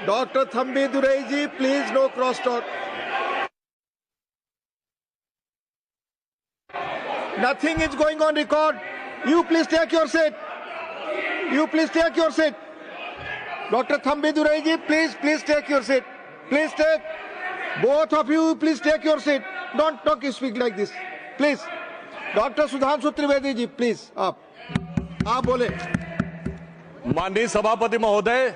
Dr. Thambi Durai ji, please no cross talk. Nothing is going on record. You please take your seat. You please take your seat. Dr. Thambi Durai ji, please take your seat. Please take. Both of you, please take your seat. Don't speak like this. Please. Dr. Sudhanshu Trivedi ji, please. आप बोले. माननीय सभापति महोदय,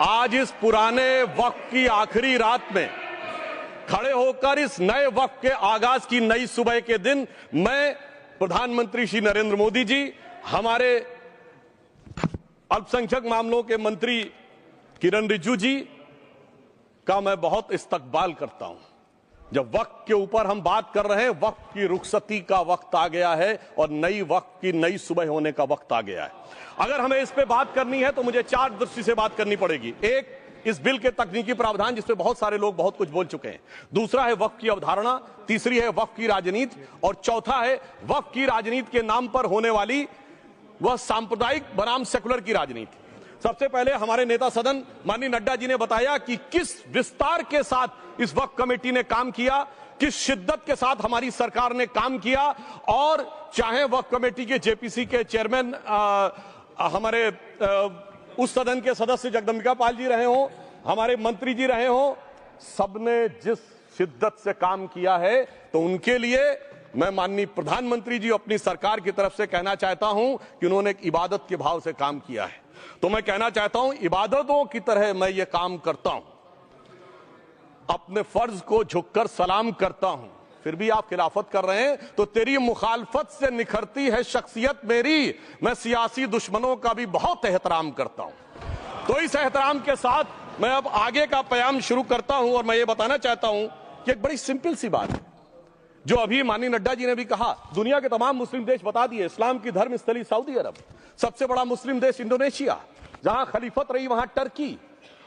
आज इस पुराने वक्त की आखिरी रात में खड़े होकर इस नए वक्त के आगाज की नई सुबह के दिन मैं प्रधानमंत्री श्री नरेंद्र मोदी जी, हमारे अल्पसंख्यक मामलों के मंत्री किरण रिजिजू जी का मैं बहुत इस्तकबाल करता हूं। जब वक्त के ऊपर हम बात कर रहे हैं, वक्त की रुखसती का वक्त आ गया है और नई वक्त की नई सुबह होने का वक्त आ गया है। अगर हमें इस पे बात करनी है तो मुझे चार दृष्टि से बात करनी पड़ेगी। एक, इस बिल के तकनीकी प्रावधान जिस पे बहुत सारे लोग बहुत कुछ बोल चुके हैं। दूसरा है वक्त की अवधारणा। तीसरी है वक्त की राजनीति। और चौथा है वक्त की राजनीति के नाम पर होने वाली वह सांप्रदायिक बनाम सेकुलर की राजनीति। सबसे पहले हमारे नेता सदन माननीय नड्डा जी ने बताया कि किस विस्तार के साथ इस वक्त कमेटी ने काम किया, किस शिद्दत के साथ हमारी सरकार ने काम किया। और चाहे वक्त कमेटी के जेपीसी के चेयरमैन हमारे उस सदन के सदस्य जगदम्बिका पाल जी रहे हो, हमारे मंत्री जी रहे हो, सबने जिस शिद्दत से काम किया है, तो उनके लिए मैं माननीय प्रधानमंत्री जी अपनी सरकार की तरफ से कहना चाहता हूं कि उन्होंने एक इबादत के भाव से काम किया है। तो मैं कहना चाहता हूं, इबादतों की तरह मैं ये काम करता हूं, अपने फर्ज को झुककर सलाम करता हूं। फिर भी आप खिलाफत कर रहे हैं तो तेरी मुखालफत से निखरती है शख्सियत मेरी। मैं सियासी दुश्मनों का भी बहुत एहतराम करता हूं। तो इस एहतराम के साथ मैं अब आगे का बयान शुरू करता हूं और मैं ये बताना चाहता हूं कि एक बड़ी सिंपल सी बात है जो अभी माननीय नड्डा जी ने भी कहा। दुनिया के तमाम मुस्लिम देश बता दिए, इस्लाम की धर्म स्थली सऊदी अरब, सबसे बड़ा मुस्लिम देश इंडोनेशिया, जहां खलीफत रही वहां टर्की,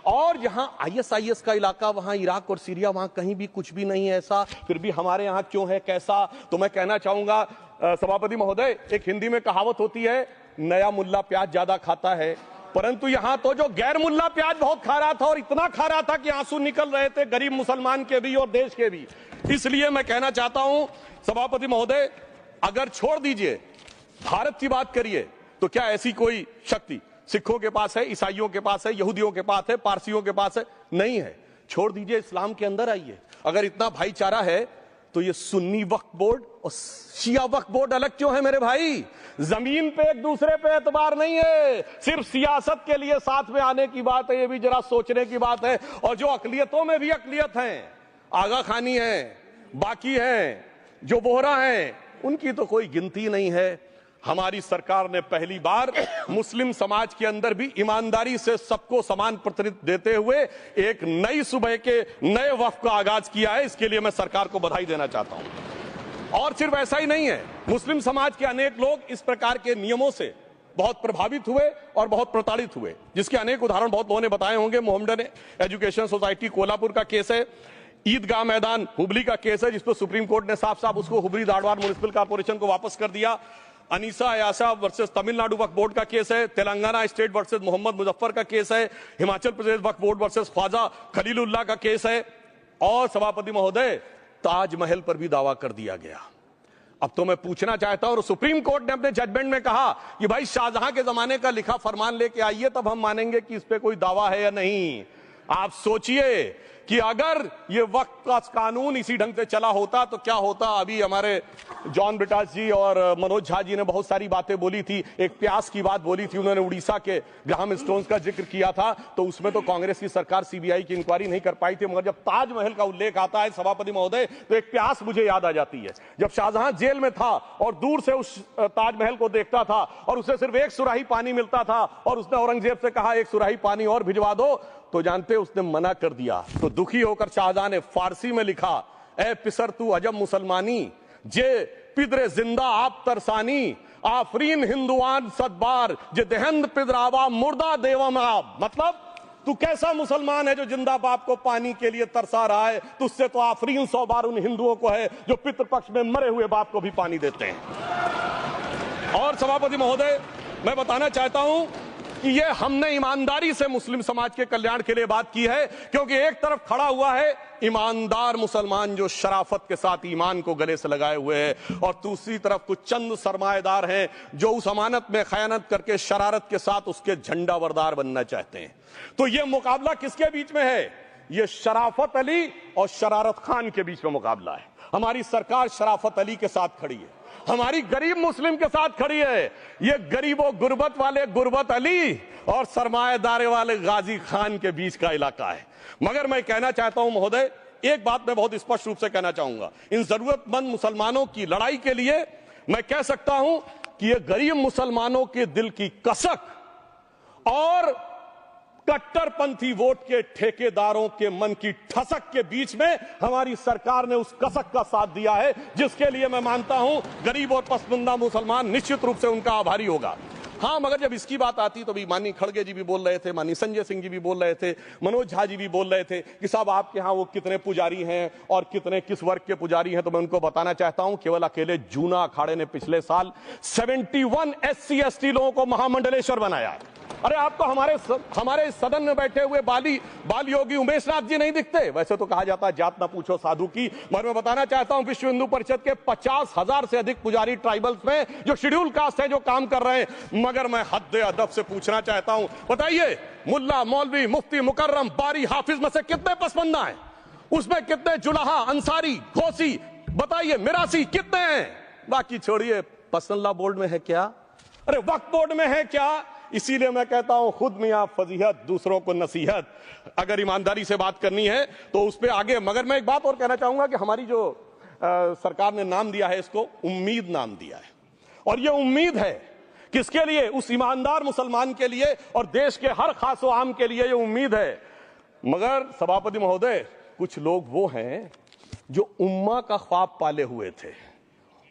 और जहां आईएसआईएस का इलाका वहां इराक और सीरिया, वहां कहीं भी कुछ भी नहीं है ऐसा। फिर भी हमारे यहां क्यों है, कैसा? तो मैं कहना चाहूंगा सभापति महोदय, एक हिंदी में कहावत होती है, नया मुल्ला प्याज ज्यादा खाता है, परंतु यहां तो जो गैर मुल्ला प्याज बहुत खा रहा था और इतना खा रहा था कि आंसू निकल रहे थे गरीब मुसलमान के भी और देश के भी। इसलिए मैं कहना चाहता हूं सभापति महोदय, अगर छोड़ दीजिए भारत की बात करिए, तो क्या ऐसी कोई शक्ति सिखों के पास है, ईसाइयों के पास है, यहूदियों के पास है, पारसियों के पास है? नहीं है। छोड़ दीजिए, इस्लाम के अंदर आइए। अगर इतना भाईचारा है तो ये सुन्नी वक्फ बोर्ड और शिया वक्फ बोर्ड अलग क्यों है मेरे भाई? जमीन पे एक दूसरे पे एतबार नहीं है, सिर्फ सियासत के लिए साथ में आने की बात है। ये भी जरा सोचने की बात है। और जो अकलियतों में भी अकलियत है, आगा खानी है, बाकी है, जो बोहरा है, उनकी तो कोई गिनती नहीं है। हमारी सरकार ने पहली बार मुस्लिम समाज के अंदर भी ईमानदारी से सबको समान प्रतिनिधित्व देते हुए एक नई सुबह के नए वक्त का आगाज किया है। इसके लिए मैं सरकार को बधाई देना चाहता हूं। और सिर्फ ऐसा ही नहीं है, मुस्लिम समाज के अनेक लोग इस प्रकार के नियमों से बहुत प्रभावित हुए और बहुत प्रताड़ित हुए, जिसके अनेक उदाहरण बहुत लोगों ने बताए होंगे। मोहम्मडन एजुकेशन सोसाइटी कोल्हापुर का केस है, ईदगाह मैदान हुबली का केस है, जिसपर सुप्रीम कोर्ट ने साफ साफ उसको हुबली धारवाड़ म्युनिसिपल कॉर्पोरेशन को वापस कर दिया। अनीसा अयासा वर्सेस तमिलनाडु वक्फ बोर्ड का केस है, तेलंगाना स्टेट वर्सेस मोहम्मद मुजफ्फर का केस है, हिमाचल प्रदेश वक्फ बोर्ड वर्सेस ख्वाजा खलीलुल्लाह का केस है, और सभापति महोदय ताजमहल पर भी दावा कर दिया गया। अब तो मैं पूछना चाहता हूं, और सुप्रीम कोर्ट ने अपने जजमेंट में कहा कि भाई शाहजहां के जमाने का लिखा फरमान लेके आइए, तब हम मानेंगे कि इस पे कोई दावा है या नहीं। आप सोचिए कि अगर ये वक्त का कानून इसी ढंग से चला होता तो क्या होता। अभी हमारे जॉन ब्रिटास जी और मनोज झा जी ने बहुत सारी बातें बोली थी। एक प्यास की बात बोली थी उन्होंने, उड़ीसा के ग्राहम स्टोन्स का जिक्र किया था, तो उसमें तो कांग्रेस की सरकार सीबीआई की इंक्वायरी नहीं कर पाई थी। मगर जब ताजमहल का उल्लेख आता है सभापति महोदय, तो एक प्यास मुझे याद आ जाती है। जब शाहजहां जेल में था और दूर से उस ताजमहल को देखता था और उसे सिर्फ एक सुराही पानी मिलता था, और उसने औरंगजेब से कहा एक सुराही पानी और भिजवा दो, तो जानते उसने मना कर दिया। तो दुखी होकर शाहजहां ने फारसी में लिखा, ए पिसर तू अजब मुसलमानी, जे पिदरे जिंदा आप तरसानी, आफरीन हिंदुआन सदबार, जे देहंद पिदरावा मुर्दा देवम आप। मतलब तू कैसा मुसलमान है जो जिंदा बाप को पानी के लिए तरसा रहा है? तुझसे तो आफरीन 100 बार उन हिंदुओं को है जो पितृपक्ष में मरे हुए बाप को भी पानी देते हैं। और सभापति महोदय, मैं बताना चाहता हूं कि ये हमने ईमानदारी से मुस्लिम समाज के कल्याण के लिए बात की है, क्योंकि एक तरफ खड़ा हुआ है ईमानदार मुसलमान जो शराफत के साथ ईमान को गले से लगाए हुए हैं, और दूसरी तरफ कुछ चंद सरमाएदार हैं जो उस अमानत में खयानत करके शरारत के साथ उसके झंडा बरदार बनना चाहते हैं। तो ये मुकाबला किसके बीच में है? ये शराफत अली और शरारत खान के बीच में मुकाबला है। हमारी सरकार शराफत अली के साथ खड़ी है, हमारी गरीब मुस्लिम के साथ खड़ी है। ये गरीबों गुर्बत वाले गुर्बत अली और सरमाएदार वाले गाजी खान के बीच का इलाका है। मगर मैं कहना चाहता हूं महोदय, एक बात मैं बहुत स्पष्ट रूप से कहना चाहूंगा, इन जरूरतमंद मुसलमानों की लड़ाई के लिए मैं कह सकता हूं कि ये गरीब मुसलमानों के दिल की कसक और कट्टरपंथी वोट के ठेकेदारों के मन की ठसक के बीच में हमारी सरकार ने उस कसक का साथ दिया है, जिसके लिए मैं मानता हूं गरीब और पसमानदा मुसलमान निश्चित रूप से उनका आभारी होगा। हां, मगर जब इसकी बात आती तो भी माननीय खड़गे जी भी बोल रहे थे, माननीय संजय सिंह जी भी बोल रहे थे, मनोज झा जी भी बोल रहे थे कि साहब आपके यहां वो कितने पुजारी हैं और कितने किस वर्ग के पुजारी हैं। तो मैं उनको बताना चाहता हूं, केवल अकेले जूना अखाड़े ने पिछले साल 71 SC/ST लोगों को महामंडलेश्वर बनाया। अरे आपको हमारे सदन में बैठे हुए बाल योगी उमेश नाथ जी नहीं दिखते? वैसे तो कहा जाता है जात ना पूछो साधु की, मगर मैं बताना चाहता हूं विश्व हिंदू परिषद के 50,000 से अधिक पुजारी ट्राइबल्स में जो शेड्यूल कास्ट है जो काम कर रहे हैं। मगर मैं हद अदब से पूछना चाहता हूं, बताइए मुल्ला, मौलवी, मुफ्ती, मुकर्रम, बारी, हाफिज में से कितने पसमंदा हैं? उसमें कितने जुलाहा, अंसारी, घोसी, बताइए मिरासी कितने हैं? बाकी छोड़िए, पर्सनल बोर्ड में है क्या? अरे वक्फ बोर्ड में है क्या? इसीलिए मैं कहता हूं खुद मियां फजीहत, दूसरों को नसीहत। अगर ईमानदारी से बात करनी है तो उस पर आगे। मगर मैं एक बात और कहना चाहूंगा कि हमारी जो सरकार ने नाम दिया है, इसको उम्मीद नाम दिया है, और ये उम्मीद है किसके लिए? उस ईमानदार मुसलमान के लिए और देश के हर खास व आम के लिए ये उम्मीद है। मगर सभापति महोदय, कुछ लोग वो हैं जो उम्मा का ख्वाब पाले हुए थे।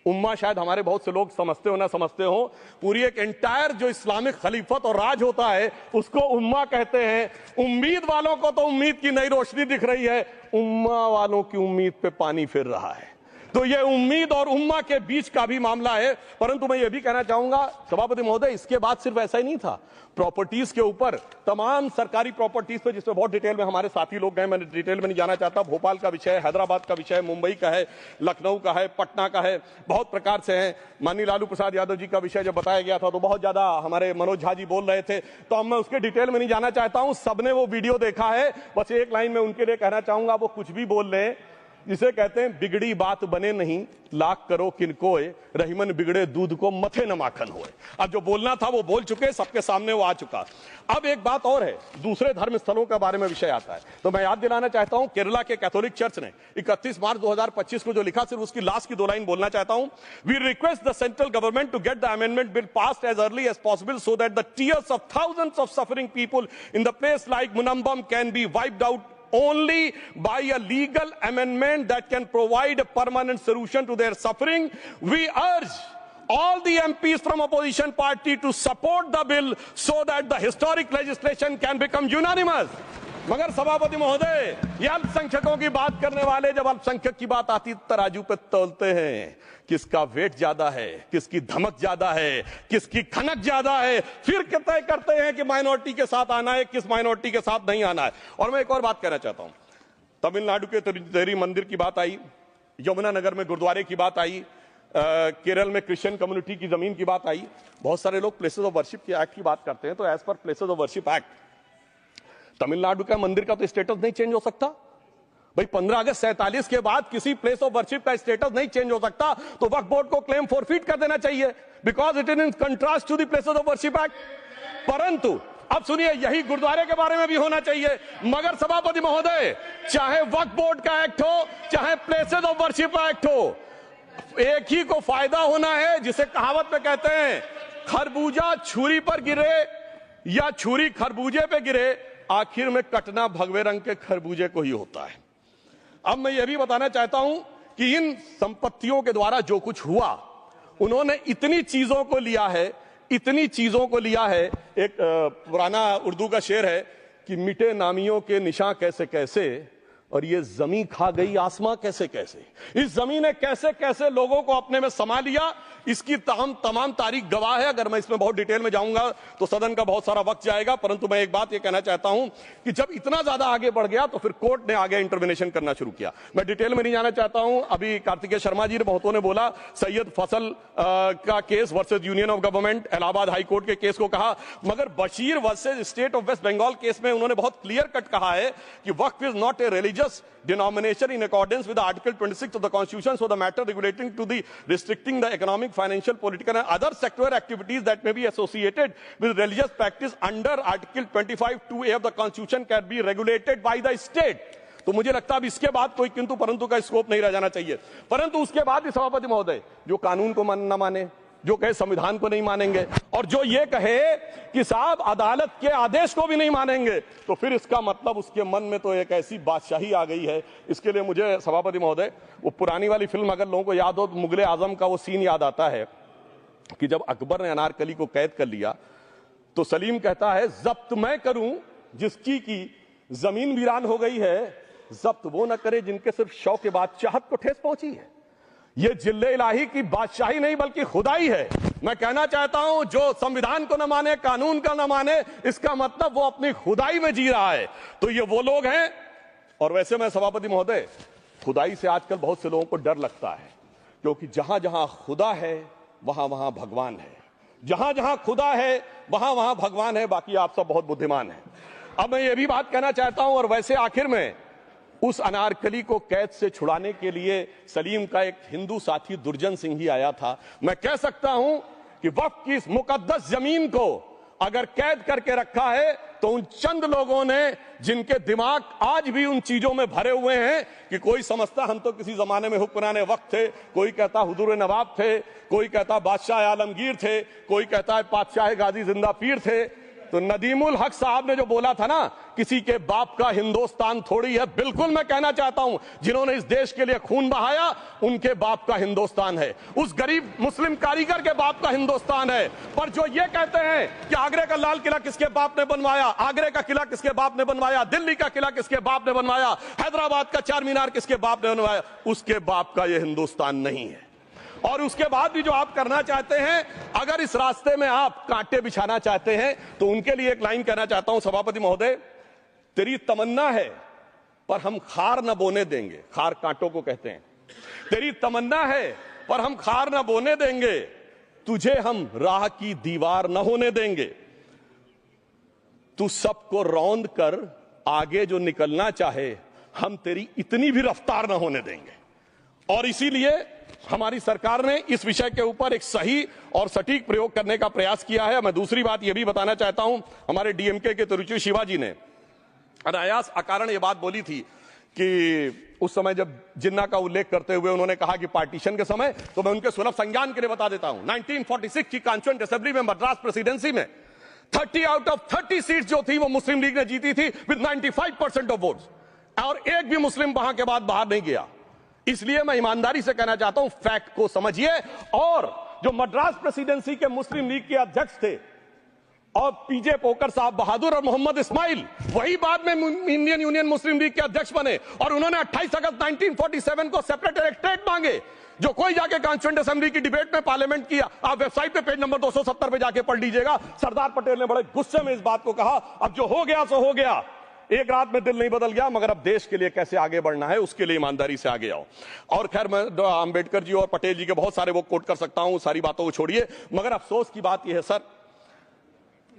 उम्मा शायद हमारे बहुत से लोग समझते हो ना समझते हो, पूरी एक एंटायर जो इस्लामिक खलीफत और राज होता है उसको उम्मा कहते हैं। उम्मीद वालों को तो उम्मीद की नई रोशनी दिख रही है, उम्मा वालों की उम्मीद पे पानी फिर रहा है। तो ये उम्मीद और उम्मा के बीच का भी मामला है। परंतु मैं ये भी कहना चाहूंगा सभापति महोदय, इसके बाद सिर्फ ऐसा ही नहीं था, प्रॉपर्टीज के ऊपर, तमाम सरकारी प्रॉपर्टीज पे, जिसमें बहुत डिटेल में हमारे साथी लोग गए, मैं डिटेल में नहीं जाना चाहता। भोपाल का विषय है, हैदराबाद का विषय है, मुंबई का है, लखनऊ का है, पटना का है, बहुत प्रकार से है। माननीय लालू प्रसाद यादव जी का विषय जब बताया गया था तो बहुत ज्यादा हमारे मनोज झा जी बोल रहे थे, तो अब मैं उसके डिटेल में नहीं जाना चाहता हूं। सबने वो वीडियो देखा है। बस एक लाइन में उनके लिए कहना चाहूंगा, वो कुछ भी बोल रहे हैं, जिसे कहते हैं बिगड़ी बात बने नहीं, लाख करो किनकोए, रहीमन बिगड़े दूध को मथे न माखन होए। अब जो बोलना था वो बोल चुके, सबके सामने वो आ चुका। अब एक बात और है, दूसरे धर्म स्थलों के बारे में विषय आता है, तो मैं याद दिलाना चाहता हूं, केरला के कैथोलिक चर्च ने 31 मार्च 2025 को जो लिखा, सिर्फ उसकी लास्ट की 2 लाइन बोलना चाहता हूं। We request the central government to get the amendment bill passed as early as possible so that the tears of thousands of suffering people in the place like Munambam can be wiped out only by a legal amendment that can provide a permanent solution to their suffering. We urge all the MPs from opposition party to support the bill so that the historic legislation can become unanimous. मगर सभापति महोदय, ये अल्पसंख्यकों की बात करने वाले जब अल्पसंख्यक की बात आती तराजू पे तोलते हैं, किसका वेट ज्यादा है, किसकी धमक ज्यादा है, किसकी खनक ज्यादा है, फिर तय करते हैं कि माइनॉरिटी के साथ आना है, किस माइनॉरिटी के साथ नहीं आना है। और मैं एक और बात कहना चाहता हूं, तमिलनाडु के तिरुचेरी मंदिर की बात आई, यमुनानगर में गुरुद्वारे की बात आई, केरल में क्रिश्चियन कम्युनिटी की जमीन की बात आई। बहुत सारे लोग प्लेसेस ऑफ वर्शिप के एक्ट की बात करते हैं, तो एज पर places of worship act Tamil Nadu का मंदिर का तो स्टेटस नहीं चेंज हो सकता भाई। 15 अगस्त 47 के बाद किसी प्लेस ऑफ वर्शिप का स्टेटस नहीं चेंज हो सकता, तो वक्फ बोर्ड को क्लेम फॉरफिट कर देना चाहिए, because it is in contrast to the places of worship act. परंतु अब सुनिए, यही गुरुद्वारे के बारे में भी होना चाहिए। मगर सभापति महोदय, चाहे वक्फ बोर्ड का एक्ट हो, चाहे प्लेसेस ऑफ वर्शिप एक्ट हो, एक ही को फायदा होना है, जिसे कहावत में कहते हैं, खरबूजा छुरी पर गिरे या छुरी खरबूजे पे गिरे, आखिर में कटना भगवे रंग के खरबूजे को ही होता है। अब मैं यह भी बताना चाहता हूं कि इन संपत्तियों के द्वारा जो कुछ हुआ, उन्होंने इतनी चीजों को लिया है, इतनी चीजों को लिया है। एक पुराना उर्दू का शेर है कि मिटे नामियों के निशान कैसे कैसे, और ये जमीन खा गई आसमां कैसे कैसे। इस जमीन ने कैसे कैसे लोगों को अपने में समा लिया, इसकी तमाम तारीख गवाह है। अगर मैं इसमें बहुत डिटेल में जाऊंगा तो सदन का बहुत सारा वक्त जाएगा, परंतु मैं एक बात यह कहना चाहता हूं कि जब इतना ज्यादा आगे बढ़ गया तो फिर कोर्ट ने आगे इंटरवेंशन करना शुरू किया। मैं डिटेल में नहीं जाना चाहता हूं। अभी कार्तिकेय शर्मा जी ने बहुतों ने बोला सैयद फैसल का case versus union of government, Allahabad high court के केस को कहा, मगर Bashir versus state of West Bengal case में उन्होंने बहुत क्लियर कट कहा है कि waqf is not a religious denomination in accordance with Article 26 of the Constitution, so the matter relating to the restricting the economic, financial, political and other sectoral activities that may be associated with religious practice under Article 25(2)(a) of the Constitution can be regulated by the state. तो मुझे लगता है अब इसके बाद कोई किंतु परंतु का स्कोप नहीं रह जाना चाहिए। परंतु उसके बाद भी सभापति महोदय जो कानून को न माने, जो कहे संविधान को नहीं मानेंगे और जो ये कहे कि साहब अदालत के आदेश को भी नहीं मानेंगे, तो फिर इसका मतलब उसके मन में तो एक ऐसी बादशाही आ गई है। इसके लिए मुझे सभापति महोदय वो पुरानी वाली फिल्म अगर लोगों को याद हो तो मुगले आजम का वो सीन याद आता है कि जब अकबर ने अनारकली को कैद कर लिया तो सलीम कहता है जब्त मैं करूं जिसकी की जमीन वीरान हो गई है, जब्त वो न करे जिनके सिर्फ शौ के बाद चाहत को ठेस पहुंची है। ये जिल्ले इलाही की बादशाही नहीं बल्कि खुदाई है। मैं कहना चाहता हूं जो संविधान को न माने, कानून का न माने, इसका मतलब वो अपनी खुदाई में जी रहा है। तो ये वो लोग हैं। और वैसे मैं सभापति महोदय खुदाई से आजकल बहुत से लोगों को डर लगता है, क्योंकि जहां जहां खुदा है वहां वहां भगवान है, जहां जहां खुदा है वहां वहां भगवान है। बाकी आप सब बहुत बुद्धिमान हैं। अब मैं ये भी बात कहना चाहता हूं, और वैसे आखिर में उस अनारकली को कैद से छुड़ाने के लिए सलीम का एक हिंदू साथी दुर्जन सिंह ही आया था। मैं कह सकता हूं कि वक्फ की इस मुकद्दस जमीन को अगर कैद करके रखा है तो उन चंद लोगों ने जिनके दिमाग आज भी उन चीजों में भरे हुए हैं कि कोई समझता हम तो किसी जमाने में हुक्मराने वक्त थे, कोई कहता हुजूर नवाब थे, कोई कहता बादशाह आलमगीर थे, कोई कहता है बादशाह गाजी जिंदा पीर थे। तो नदीमुल हक साहब ने जो बोला था ना, किसी के बाप का हिंदुस्तान थोड़ी है, बिल्कुल मैं कहना चाहता हूं जिन्होंने इस देश के लिए खून बहाया उनके बाप का हिंदुस्तान है, उस गरीब मुस्लिम कारीगर के बाप का हिंदुस्तान है। पर जो ये कहते हैं कि आगरे का लाल किला किसके बाप ने बनवाया, आगरे का किला किसके बाप ने बनवाया, दिल्ली का किला किसके बाप ने बनवाया, हैदराबाद का चार मीनार किसके बाप ने बनवाया, उसके बाप का यह हिंदुस्तान नहीं है। और उसके बाद भी जो आप करना चाहते हैं, अगर इस रास्ते में आप कांटे बिछाना चाहते हैं, तो उनके लिए एक लाइन कहना चाहता हूं सभापति महोदय, तेरी तमन्ना है पर हम खार न बोने देंगे, खार कांटों को कहते हैं, तेरी तमन्ना है पर हम खार न बोने देंगे, तुझे हम राह की दीवार न होने देंगे, तू सबको रौंद कर आगे जो निकलना चाहे हम तेरी इतनी भी रफ्तार न होने देंगे। और इसीलिए हमारी सरकार ने इस विषय के ऊपर एक सही और सटीक प्रयोग करने का प्रयास किया है। मैं दूसरी बात यह भी बताना चाहता हूं, हमारे डीएमके के तिरुचि शिवाजी ने अनायास अकारण यह बात बोली थी कि उस समय जब जिन्ना का उल्लेख करते हुए उन्होंने कहा कि पार्टीशन के समय, तो मैं उनके सुलभ संज्ञान के लिए बता देता हूं, 1946 की कॉन्स्टिट्यूएंट असेंबली में मद्रास प्रेसिडेंसी में 30 आउट ऑफ 30 सीट जो थी वो मुस्लिम लीग ने जीती थी विद 95% ऑफ वोट्स, और एक भी मुस्लिम वहां के बाद बाहर नहीं गया। इसलिए मैं ईमानदारी से कहना चाहता हूं, फैक्ट को समझिए। और जो मद्रास प्रेसिडेंसी के मुस्लिम लीग के अध्यक्ष थे और पीजे पोकर साहब बहादुर और मोहम्मद इस्माइल, वही बाद में इंडियन यूनियन मुस्लिम लीग के अध्यक्ष बने, और उन्होंने 28 अगस्त 1947 को सेपरेट इलेक्टोरेट मांगे, जो कोई जाके कॉन्स्टिट्यूएंट असेंबली की डिबेट में पार्लियामेंट किया। आप वेबसाइट पे पेज नंबर 270 पे जाके पढ़ लीजिएगा। सरदार पटेल ने बड़े गुस्से में इस बात को कहा, अब जो हो गया सो हो गया, एक रात में दिल नहीं बदल गया, मगर अब देश के लिए कैसे आगे बढ़ना है उसके लिए ईमानदारी से आगे आओ। और खैर मैं अंबेडकर जी और पटेल जी के बहुत सारे वो कोट कर सकता हूं, सारी बातों को छोड़िए, मगर अफसोस की बात यह है सर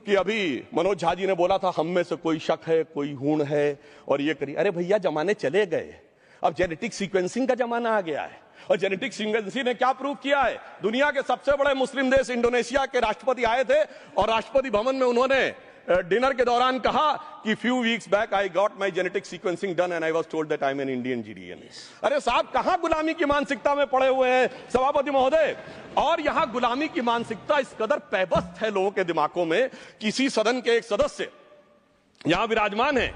कि अभी मनोज झा जी ने बोला था हम में से कोई शक है, कोई हूण है और ये करिए। अरे भैया जमाने चले गए, अब जेनेटिक सीक्वेंसिंग का जमाना आ गया है। और जेनेटिक सीक्वेंसिंग ने क्या प्रूव किया है, दुनिया के सबसे बड़े मुस्लिम देश इंडोनेशिया के राष्ट्रपति आए थे और राष्ट्रपति भवन में उन्होंने डिनर के दौरान कहा कि few weeks back I got my genetic sequencing done and I was told that I am an Indian GDN. अरे साहब कहां गुलामी की मानसिकता में पड़े हुए हैं सभापति महोदय। और यहां गुलामी की मानसिकता इस कदर पैबस्त है लोगों के दिमागों में। किसी सदन के एक सदस्य यहां विराजमान है,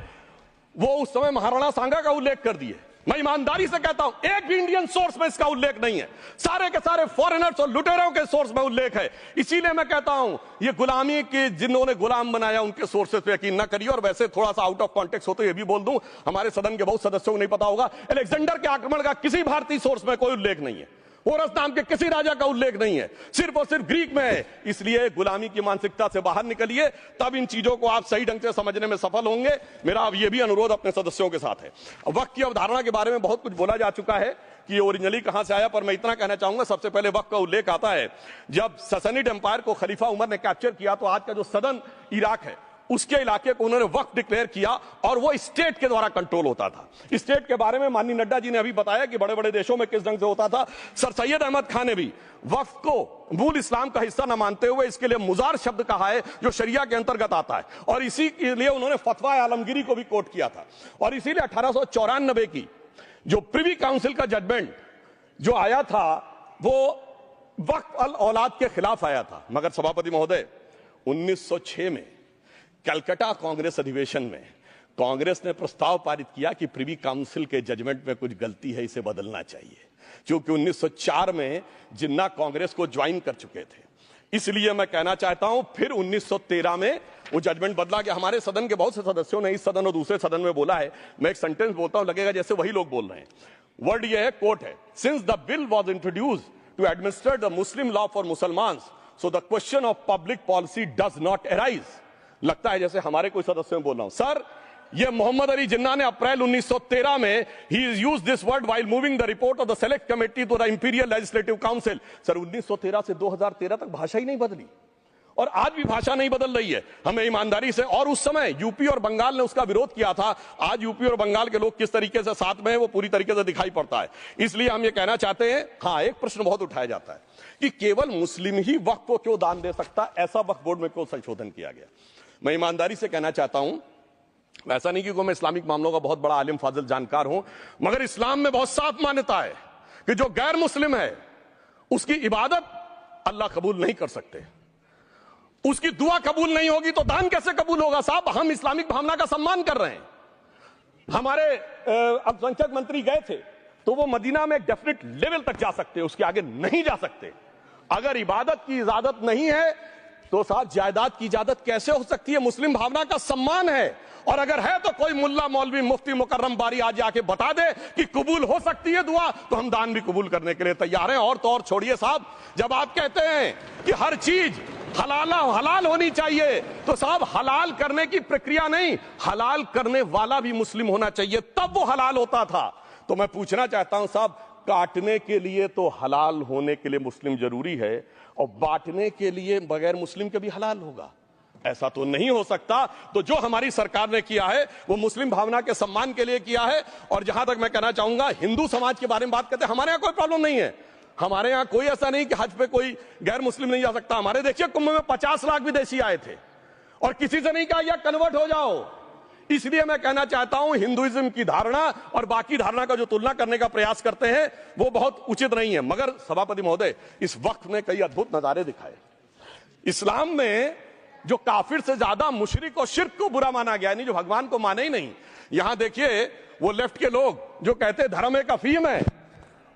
वो उस समय महाराणा सांगा का उल्लेख कर दिए। मैं ईमानदारी से कहता हूं एक भी इंडियन सोर्स में इसका उल्लेख नहीं है, सारे के सारे फॉरेनर्स और लुटेरों के सोर्स में उल्लेख है। इसीलिए मैं कहता हूं ये गुलामी के जिन्होंने गुलाम बनाया उनके सोर्सेस पे यकीन ना करिए। और वैसे थोड़ा सा आउट ऑफ कॉन्टेक्स्ट हो तो ये भी बोल दूं, हमारे सदन के बहुत सदस्यों को नहीं पता होगा, अलेक्जेंडर के आक्रमण का किसी भारतीय सोर्स में कोई उल्लेख नहीं है। होरस नाम के किसी राजा का उल्लेख नहीं है, सिर्फ और सिर्फ ग्रीक में है। इसलिए गुलामी की मानसिकता से बाहर निकलिए, तब इन चीजों को आप सही ढंग से समझने में सफल होंगे। मेरा अब यह भी अनुरोध अपने सदस्यों के साथ है। वक्त की अवधारणा के बारे में बहुत कुछ बोला जा चुका है कि ये ओरिजिनली कहां से आया, पर मैं इतना कहना चाहूंगा, सबसे पहले वक्त का उल्लेख आता है जब ससनिड एम्पायर को खलीफा उमर ने कैप्चर किया, तो आज का जो सदर्न इराक है उसके इलाके को उन्होंने वक्फ डिक्लेयर किया और वो स्टेट के द्वारा कंट्रोल होता था। स्टेट के बारे में माननीय नड्डा जी ने अभी बताया कि बड़े बड़े देशों में किस ढंग से होता था। सर सैयद अहमद खान ने भी वक्फ को मूल इस्लाम का हिस्सा न मानते हुए इसके लिए मुजार शब्द कहा है, जो शरिया के अंतर्गत आता है, और इसी के लिए उन्होंने फतवा आलमगिरी को भी कोट किया था। और इसीलिए 1894 की जो प्रिवी काउंसिल का जजमेंट जो आया था वो वक्फ अल औलाद के खिलाफ आया था। मगर सभापति महोदय, 1906 में कलकत्ता कांग्रेस अधिवेशन में कांग्रेस ने प्रस्ताव पारित किया कि प्रिवी काउंसिल के जजमेंट में कुछ गलती है, इसे बदलना चाहिए। क्योंकि 1904 में जिन्ना कांग्रेस को ज्वाइन कर चुके थे, इसलिए मैं कहना चाहता हूं फिर 1913 में वो जजमेंट बदला कि हमारे सदन के बहुत से सदस्यों ने इस सदन और दूसरे सदन में बोला है। मैं एक सेंटेंस बोलता हूं, लगेगा जैसे वही लोग बोल रहे हैं। वर्ड ये है, कोट है, since the bill was introduced to administer the Muslim law for Musalman, so the question of public policy does not arise. लगता है जैसे हमारे कोई सदस्यों में बोल रहा हूं। सर, ये मोहम्मद अली जिन्ना ने अप्रैल 1913 में ही is use this word while moving the report of the select committee to the imperial legislative council. Sir, 1913 से 2013 तक भाषा ही नहीं बदली और आज भी भाषा नहीं बदल रही है। हमें ईमानदारी से, और उस समय यूपी और बंगाल ने उसका विरोध किया था। आज यूपी और बंगाल के लोग किस तरीके से साथ में है वो पूरी तरीके से दिखाई पड़ता है। इसलिए हम ये कहना चाहते हैं, हाँ, एक प्रश्न बहुत उठाया जाता है कि केवल मुस्लिम ही वक्फ को क्यों दान दे सकता, ऐसा वक्फ बोर्ड में क्यों संशोधन किया गया। मैं ईमानदारी से कहना चाहता हूं, ऐसा नहीं कि मैं इस्लामिक मामलों का बहुत बड़ा आलिम फाजिल जानकार हूं, मगर इस्लाम में बहुत साफ मान्यता है कि जो गैर मुस्लिम है उसकी इबादत अल्लाह कबूल नहीं कर सकते, उसकी दुआ कबूल नहीं होगी तो दान कैसे कबूल होगा। साहब, हम इस्लामिक भावना का सम्मान कर रहे हैं। हमारे अल्पसंख्यक मंत्री गए थे तो वो मदीना में एक डेफिनेट लेवल तक जा सकते, उसके आगे नहीं जा सकते। अगर इबादत की इजाजत नहीं है तो साथ जायदाद की इजाजत कैसे हो सकती है। मुस्लिम भावना का सम्मान है, और अगर है तो कोई मुल्ला मौलवी मुफ्ती मुकर्रम बारी आज आके बता दे कि कबूल हो सकती है दुआ, तो हम दान भी कबूल करने के लिए तैयार हैं। और तो और छोड़िए साहब, जब आप कहते हैं कि हर चीज हलाल होनी चाहिए, तो साहब हलाल करने की प्रक्रिया नहीं, हलाल करने वाला भी मुस्लिम होना चाहिए, तब वो हलाल होता था। तो मैं पूछना चाहता हूं साहब, काटने के लिए तो हलाल होने के लिए मुस्लिम जरूरी है और बांटने के लिए बगैर मुस्लिम के भी हलाल होगा, ऐसा तो नहीं हो सकता। तो जो हमारी सरकार ने किया है वो मुस्लिम भावना के सम्मान के लिए किया है। और जहां तक मैं कहना चाहूंगा, हिंदू समाज के बारे में बात करते हैं, हमारे यहां कोई प्रॉब्लम नहीं है। हमारे यहां कोई ऐसा नहीं कि हज पे कोई गैर मुस्लिम नहीं जा सकता। हमारे देखिए कुंभ में 50 लाख विदेशी आए थे और किसी से नहीं कहा या कन्वर्ट हो जाओ। इसलिए मैं कहना चाहता हूं, हिंदुइज्म की धारणा और बाकी धारणा का जो तुलना करने का प्रयास करते हैं वो बहुत उचित नहीं है। मगर सभापति महोदय, इस वक्त ने कई अद्भुत नजारे दिखाए। इस्लाम में जो काफिर से ज्यादा मुशरिक और शिर्क को बुरा माना गया, नहीं जो भगवान को माने ही नहीं। यहां देखिए वो लेफ्ट के लोग जो कहते धर्म एक अफीम है,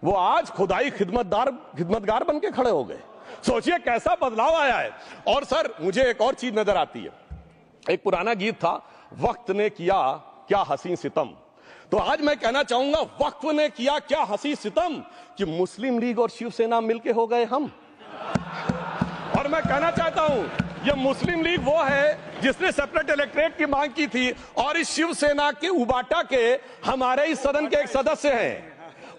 वो आज खुदाई खिदमतगार बन के खड़े हो गए। सोचिए कैसा बदलाव आया है। और सर, मुझे एक और चीज नजर आती है। एक पुराना गीत था, वक्त ने किया क्या हसी सितम। तो आज मैं कहना चाहूंगा, वक्त ने किया क्या हसी सितम कि मुस्लिम लीग और शिवसेना मिलके हो गए हम। और मैं कहना चाहता हूं, यह मुस्लिम लीग वो है जिसने सेपरेट इलेक्टोरेट की मांग की थी, और इस शिवसेना के उबाटा के हमारे इस सदन के एक सदस्य हैं।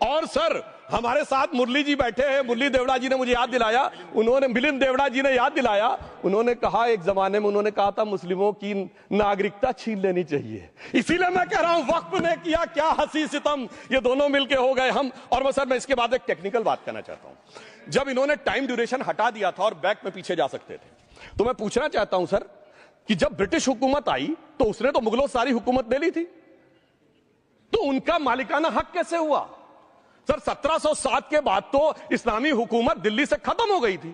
और सर, हमारे साथ मुरली जी बैठे हैं, मुरली देवड़ा जी ने मुझे याद दिलाया, उन्होंने मिलिंद देवड़ा जी ने याद दिलाया, उन्होंने कहा एक जमाने में उन्होंने कहा था मुस्लिमों की नागरिकता छीन लेनी चाहिए। इसीलिए मैं कह रहा हूं, वक्त ने किया क्या हसी सितम, ये दोनों मिलके हो गए हम। और सर, मैं इसके बाद एक टेक्निकल बात करना चाहता हूं। जब इन्होंने टाइम ड्यूरेशन हटा दिया था और बैक में पीछे जा सकते थे, तो मैं पूछना चाहता हूं सर कि जब ब्रिटिश हुकूमत आई तो उसने तो मुगलों सारी हुकूमत ले ली थी, तो उनका मालिकाना हक कैसे हुआ। सर, 1707 के बाद तो इस्लामी हुकूमत दिल्ली से खत्म हो गई थी।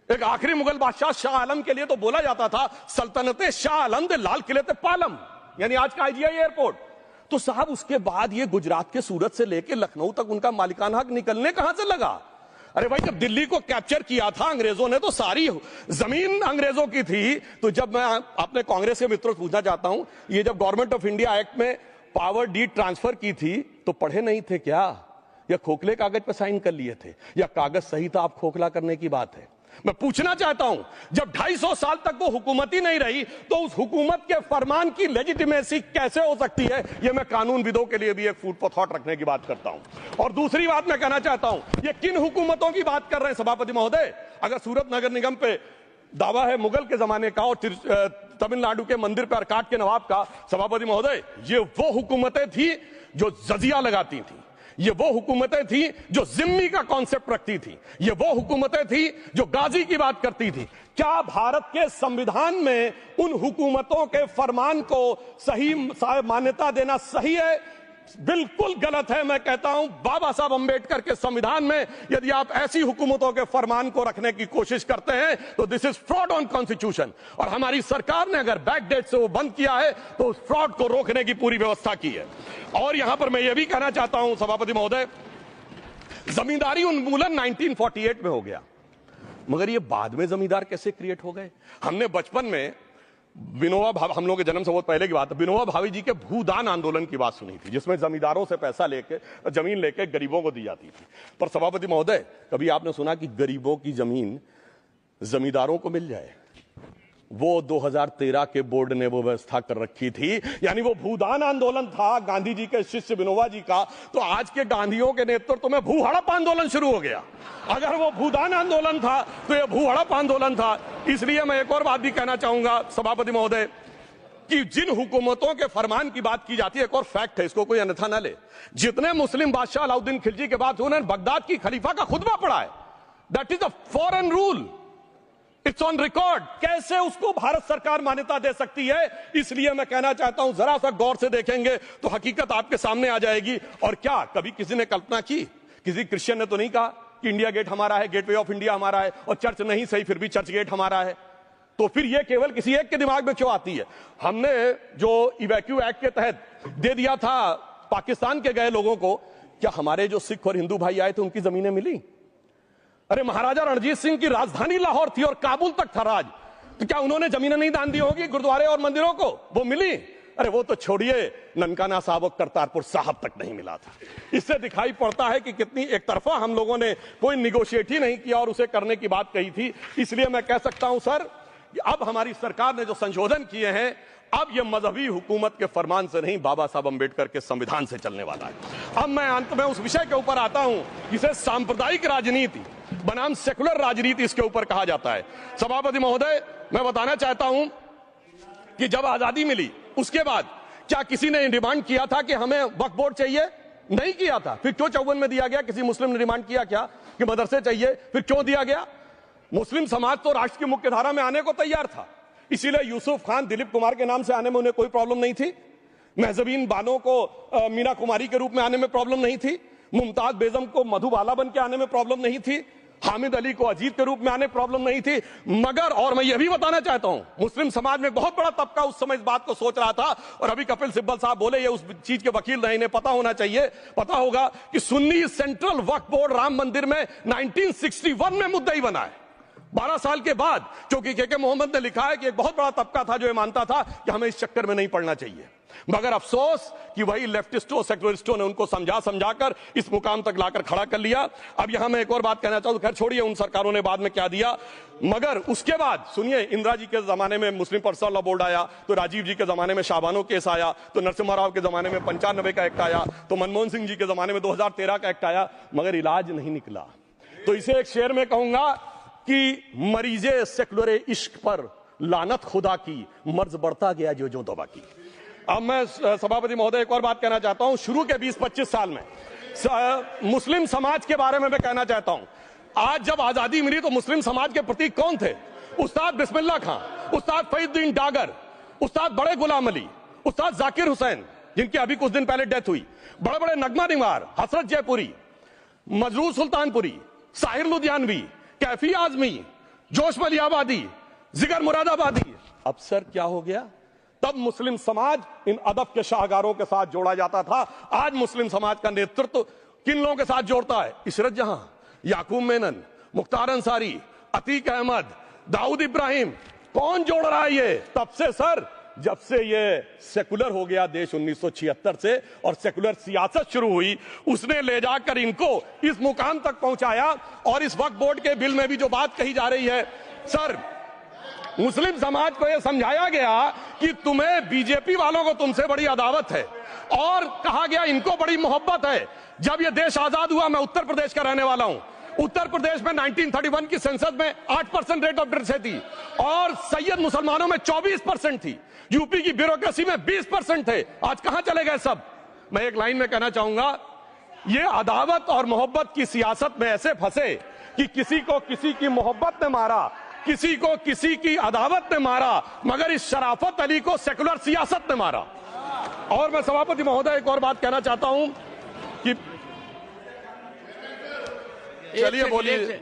एक आखिरी मुगल बादशाह शाह आलम के लिए तो बोला जाता था सल्तनते शाह आलम दे लाल किले ते पालम, यानी आज का IGI एयरपोर्ट। तो साहब उसके बाद ये गुजरात के सूरत से लेकर लखनऊ तक उनका मालिकाना हक निकलने कहां से लगा। अरे भाई, जब दिल्ली को कैप्चर किया था अंग्रेजों ने तो सारी जमीन अंग्रेजों की थी। तो जब मैं अपने कांग्रेस के मित्रों से पूछना चाहता हूं, ये जब गवर्नमेंट ऑफ इंडिया एक्ट में पावर डीड ट्रांसफर की थी तो पढ़े नहीं थे क्या या खोखले कागज पर साइन कर लिए थे, या कागज सही था, आप खोखला करने की बात है? मैं पूछना चाहता हूं, जब 250 साल तक वो हुकूमत ही नहीं रही तो उस हुकूमत के फरमान की लेजिटिमेसी कैसे हो सकती है? ये मैं कानूनविदों के लिए भी एक फूड फॉर थॉट रखने की बात करता हूं। और दूसरी बात मैं कहना चाहता हूं, ये किन हुकूमतों की बात कर रहे हैं सभापति महोदय? अगर सूरत नगर निगम पे दावा है मुगल के जमाने का और तमिलनाडु के मंदिर पर अरकाट के नवाब का, सभापति महोदय, ये वो हुकूमतें थी जो जजिया लगाती थी, ये वो हुकूमतें थी जो जिम्मी का कॉन्सेप्ट रखती थी, ये वो हुकूमतें थी जो गाजी की बात करती थी। क्या भारत के संविधान में उन हुकूमतों के फरमान को सही मान्यता देना सही है? बिल्कुल गलत है। मैं कहता हूं, बाबा साहब अंबेडकर के संविधान में यदि आप ऐसी हुकूमतों के फरमान को रखने की कोशिश करते हैं तो this is fraud on constitution. और हमारी सरकार ने अगर बैकडेट से वो बंद किया है तो उस फ्रॉड को रोकने की पूरी व्यवस्था की है। और यहां पर मैं ये भी कहना चाहता हूं सभापति महोदय, जमींदारी उन्मूलन 1948 में हो गया, मगर ये बाद में जमींदार कैसे क्रिएट हो गए? हमने बचपन में विनोबा भावे, हम लोगों के जन्म से बहुत पहले की बात है, विनोबा भावे जी के भूदान आंदोलन की बात सुनी थी, जिसमें जमींदारों से पैसा लेके, जमीन लेके गरीबों को दी जाती थी। पर सभापति महोदय, कभी आपने सुना कि गरीबों की जमीन जमींदारों को मिल जाए? वो 2013 के बोर्ड ने वो व्यवस्था कर रखी थी। यानी वो भूदान आंदोलन था गांधी जी के शिष्य विनोबा जी का, तो आज के गांधियों के नेतृत्व में भू हड़प आंदोलन शुरू हो गया। अगर वो भूदान आंदोलन था तो ये भू हड़प आंदोलन था। इसलिए मैं एक और बात भी कहना चाहूंगा सभापति महोदय कि जिन हुकूमतों के फरमान की बात की जाती है, एक और फैक्ट है, इसको कोई अन्यथा न ले, जितने मुस्लिम बादशाह अलाउद्दीन खिलजी के बाद उन्होंने बगदाद की खलीफा का खुतबा पढ़ा है। That is a foreign rule, it's on record. कैसे उसको भारत सरकार मान्यता दे सकती है? इसलिए मैं कहना चाहता हूं, जरा सा गौर से देखेंगे तो हकीकत आपके सामने आ जाएगी। और क्या कभी किसी ने कल्पना की, किसी क्रिश्चियन ने तो नहीं कहा कि इंडिया गेट हमारा है, गेटवे ऑफ इंडिया हमारा है, और चर्च नहीं सही फिर भी चर्च गेट हमारा है? तो फिर यह केवल किसी एक के दिमाग में क्यों आती है? हमने जो इवैक्यू एक्ट के तहत दे दिया था पाकिस्तान के गए लोगों को, क्या हमारे जो सिख और हिंदू भाई आए थे उनकी जमीनें मिली? अरे महाराजा रणजीत सिंह की राजधानी लाहौर थी और काबुल तक था राज, तो क्या उन्होंने जमीनें नहीं दान दी होगी गुरुद्वारे और मंदिरों को? वो मिली। अरे वो तो छोड़िए, ननकाना साहब और करतारपुर साहब तक नहीं मिला था। इससे दिखाई पड़ता है कि कितनी एक तरफा हम लोगों ने कोई निगोशिएट ही नहीं किया और उसे करने की बात कही थी। इसलिए मैं कह सकता हूं सर कि अब हमारी सरकार ने जो संशोधन किए हैं, अब यह मजहबी हुकूमत के फरमान से नहीं, बाबा साहब अंबेडकर के संविधान से चलने वाला है। अब मैं अंत में उस विषय के ऊपर आता हूं जिसे सांप्रदायिक राजनीति बनाम सेकुलर राजनीति इसके ऊपर कहा जाता है। सभापति महोदय, मैं बताना चाहता हूं कि जब आजादी मिली उसके बाद क्या किसी ने डिमांड किया था कि हमें वक्फ बोर्ड चाहिए? नहीं किया था। फिर क्यों 54 में दिया गया? किसी मुस्लिम ने डिमांड किया क्या कि मदरसे चाहिए? फिर क्यों दिया गया? मुस्लिम समाज तो राष्ट्र की मुख्य धारा में आने को तैयार था, इसीलिए यूसुफ खान, दिलीप कुमार के नाम से आने में उन्हें कोई प्रॉब्लम नहीं थी। महजबीन बानो को मीना कुमारी के रूप में आने में प्रॉब्लम नहीं थी। मुमताज बेगम को मधुबाला बन के आने में प्रॉब्लम नहीं थी। हामिद अली को अजीत के रूप में आने प्रॉब्लम नहीं थी। मगर, और मैं यह भी बताना चाहता हूं, मुस्लिम समाज में बहुत बड़ा तबका उस समय इस बात को सोच रहा था, और अभी कपिल सिब्बल साहब बोले, ये उस चीज के वकील नहीं, इन्हें पता होना चाहिए, पता होगा कि सुन्नी सेंट्रल वक्फ बोर्ड राम मंदिर में 1961 में मुद्दई बना है, 12 साल के बाद। क्योंकि के मोहम्मद ने लिखा है कि एक बहुत बड़ा तबका था जो ये मानता था कि हमें इस चक्कर में नहीं पड़ना चाहिए। मगर अफसोस कि वही लेफ्टिस्टों, सेकुलरिस्टों ने उनको समझाकर इस मुकाम तक लाकर खड़ा कर लिया। अब यहां मैं एक और बात कहना चाहूं, खैर छोड़िए उन सरकारों ने बाद में क्या दिया, मगर उसके बाद सुनिए, इंदिरा जी के जमाने में मुस्लिम पर्सनल लॉ बोर्ड आया, तो राजीव जी के जमाने में शाहबानो केस आया, तो नरसिम्हा राव के जमाने में 95 का एक्ट आया, तो मनमोहन सिंह जी के जमाने में 2013 का एक्ट आया, मगर इलाज नहीं निकला। तो इसे एक शेर में कहूंगा कि मरीजे सेकुलर इश्क पर लानत खुदा की, मर्ज बढ़ता गया जो तौबा की। अब मैं सभापति महोदय एक और बात कहना चाहता हूं, शुरू के 20-25 साल में मुस्लिम समाज के बारे में मैं कहना चाहता हूं। आज जब आजादी मिली तो मुस्लिम समाज के प्रतीक कौन थे? उस्ताद बिस्मिल्लाह खां, उस्ताद फरीदुद्दीन डागर, उस्ताद बड़े गुलाम अली, उस्ताद जाकिर हुसैन, जिनकी अभी कुछ दिन पहले डेथ हुई, बड़े बड़े नगमा निगार, हसरत जयपुरी, मजरूर सुल्तानपुरी, साहिर लुधियानवी, कैफी आजमी, जोश मलियाबादी, जिगर मुरादाबादी। अब सर क्या हो गया? तब मुस्लिम समाज इन अदब के शाहकारों के साथ जोड़ा जाता था। आज मुस्लिम समाज का नेतृत्व किन लोगों के साथ जोड़ता है? इशरत जहां, याकूब मेनन, मुख्तार अंसारी, अतीक अहमद, दाऊद इब्राहिम, कौन जोड़ रहा है ये? तब से सर जब से ये सेकुलर हो गया देश 1976 से और सेकुलर सियासत शुरू हुई, उसने ले जाकर इनको इस मुकाम तक पहुंचाया। और इस वक्फ बोर्ड के बिल में भी जो बात कही जा रही है, सर, मुस्लिम समाज को यह समझाया गया कि तुम्हें बीजेपी वालों को तुमसे बड़ी अदावत है, और कहा गया इनको बड़ी मोहब्बत है। जब यह देश आजाद हुआ, मैं उत्तर प्रदेश का रहने वाला हूं, उत्तर प्रदेश में 1931 की संसद में 8% रेट ऑफ डेथ थी और सैयद मुसलमानों में 24% थी। यूपी की ब्यूरोक्रेसी में 20% थे। आज कहां चले गए सब? मैं एक लाइन में कहना चाहूंगा, ये अदावत और मोहब्बत की सियासत में ऐसे फंसे कि किसी को किसी की मोहब्बत ने मारा, किसी को किसी की अदावत ने मारा, मगर इस शराफत अली को सेकुलर सियासत ने मारा। और मैं सभापति महोदय एक और बात कहना चाहता हूं कि चलिए बोलिए।